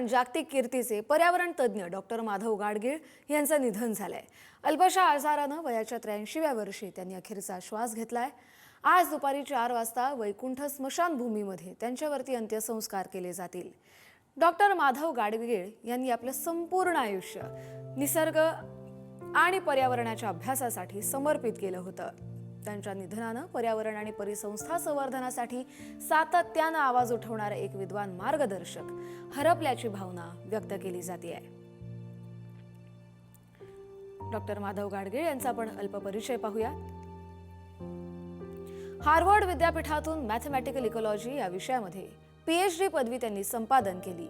जागतिक कीर्तीचे पर्यावरण तज्ज्ञ डॉक्टर माधव गाडगीळ यांचं निधन झालंय। अल्पशा आजारानं वयाच्या 83व्या वर्षी त्यांनी अखेरचा श्वास घेतलाय। आज दुपारी 4 वाजता वैकुंठ स्मशानभूमीमध्ये त्यांच्यावरती अंत्यसंस्कार केले जातील। डॉक्टर माधव गाडगीळ यांनी आपलं संपूर्ण आयुष्य निसर्ग आणि पर्यावरणाच्या अभ्यासासाठी समर्पित केलं होतं। त्यांच्या निधनानं पर्यावरण आणि परिसंस्था संवर्धनासाठी सातत्यानं आवाज उठवणारा एक विद्वान मार्गदर्शक हरपल्याची भावना व्यक्त केली जाते आहे। डॉक्टर माधव गाडगीळ यांचा आपण अल्प परिचय पाहूया। हार्वर्ड विद्यापीठातून मॅथमॅटिकल इकॉलॉजी या विषयामध्ये PhD पदवी त्यांनी संपादन केली।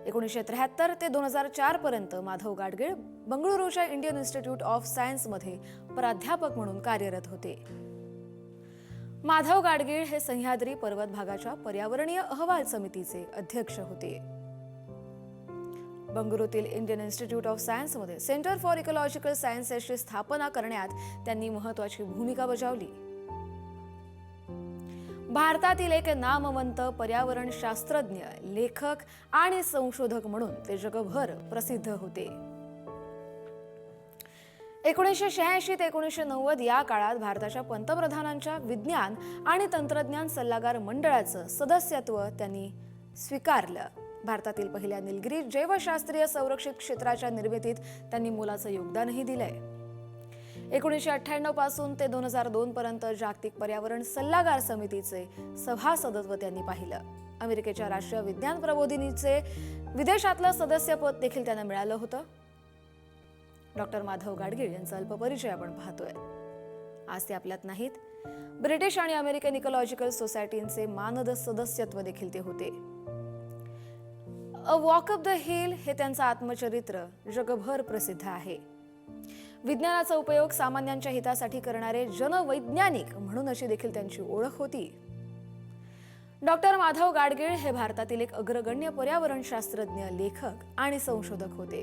1973 ते 2004 पर्यंत माधव गाडगीळ बंगळुरूच्या इंडियन इन्स्टिट्यूट ऑफ सायन्स मध्ये प्राध्यापक म्हणून कार्यरत होते। माधव गाडगीळ हे सह्याद्री पर्वत भागाच्या पर्यावरणीय अहवाल समितीचे अध्यक्ष होते। बंगळुरूतील इंडियन इन्स्टिट्यूट ऑफ सायन्स मध्ये सेंटर फॉर इकॉलॉजिकल सायन्सेसची स्थापना करण्यात त्यांनी महत्त्वाची भूमिका बजावली। भारतातील एक नामवंत पर्यावरण शास्त्रज्ञ, लेखक आणि संशोधक म्हणून ते जगभर प्रसिद्ध होते। 1986 ते 1990 या काळात भारताच्या पंतप्रधानांच्या विज्ञान आणि तंत्रज्ञान सल्लागार मंडळाचं सदस्यत्व त्यांनी स्वीकारलं। भारतातील पहिल्या निलगिरी जैवशास्त्रीय संरक्षित क्षेत्राच्या निर्मितीत त्यांनी मोलाचं योगदानही दिलंय। 1998 पासून ते 2002 पर्यंत जागतिक पर्यावरण सल्लागार समितीचे सभासदत्व त्यांनी पाहिलं। अमेरिकेच्या राष्ट्रीय विज्ञान प्रबोधिनीचे विदेशातलं सदस्यपद देखील त्यांना मिळालं होतं। डॉक्टर माधव गाडगीळ यांचा अल्प परिचय आपण पाहतोय। आज ते आपल्यात नाहीत। ब्रिटिश आणि अमेरिकन इकॉलॉजिकल सोसायटीचे मानद सदस्यत्व देखील ते होते। A walk up the hill हे त्यांचं आत्मचरित्र जगभर प्रसिद्ध आहे। विज्ञानाचा उपयोग सामान्यांच्या हितासाठी करणारे जनवैज्ञानिक म्हणून अशी देखील त्यांची ओळख होती। डॉक्टर माधव गाडगीळ हे भारतातील एक अग्रगण्य पर्यावरण शास्त्रज्ञ, लेखक आणि संशोधक होते।